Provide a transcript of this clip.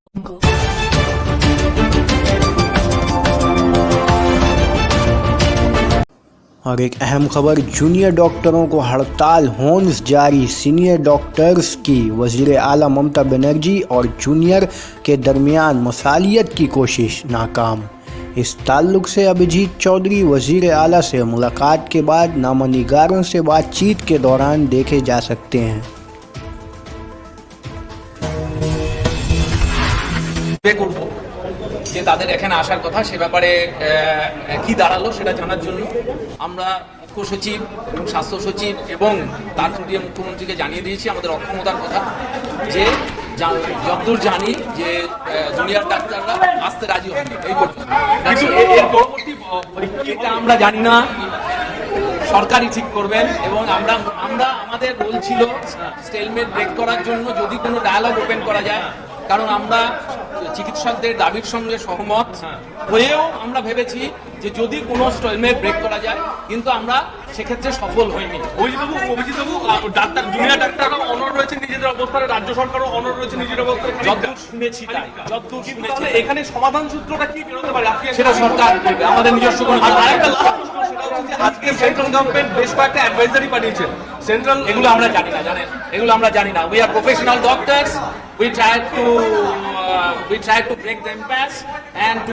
और एक अहम खबर, जूनियर डॉक्टरों को हड़ताल होन्स जारी। सीनियर डॉक्टर्स की वज़ीर आला ममता बनर्जी और जूनियर के दरमियान मसालियत की कोशिश नाकाम। इस ताल्लुक से अभिजीत चौधरी वज़ीर आला से मुलाकात के बाद नामनिगारों से बातचीत के दौरान देखे जा सकते हैं। যে তাদের এখানে আসার কথা সে ব্যাপারে কি দাঁড়ালো সেটা জানার জন্য আমরা মুখ্য সচিব এবং স্বাস্থ্য সচিব এবং তার দিয়ে মুখ্যমন্ত্রীকে জানিয়ে দিয়েছি আমাদের অক্ষমতার কথা, যে যতদূর জানি যে জুনিয়র ডাক্তাররা আসতে রাজি হয়নি এই পর্যন্ত। এর পরবর্তী এটা আমরা জানি না, সরকারই ঠিক করবেন। এবং আমরা আমাদের রোল ছিল স্টেলমেট ব্রেক করার জন্য, যদি কোনো ডায়ালগ ওপেন করা যায়, কারণ আমরা চিকিৎসকদের দাবির সঙ্গে সহমত হয়েও আমরা ভেবেছি যে যদি কোনো স্টেলমেট ব্রেক করা যায়, কিন্তু আমরা সেক্ষেত্রে সফল হইনি। অভিজিৎবাবু, ডাক্তার জুনিয়র ডাক্তাররা অনড় রয়েছে নিজেদের অবস্থানে, রাজ্য সরকারও অনড় রয়েছে নিজের অবস্থানে, যতদূর শুনেছি তাই, যতদূর শুনেছি। এখানে সমাধান সূত্রটা কি বেরোতে পারে সেটা সরকার করবে, আমাদের নিজস্ব কোনো। আজকে সেন্ট্রাল গভর্নমেন্ট বেশ কয়েকটা অ্যাডভাইজারি পাঠিয়েছে সেন্ট্রাল, এগুলো আমরা জানি না, জানেন, এগুলো আমরা জানি না। We are professional doctors, we try to break the impasse and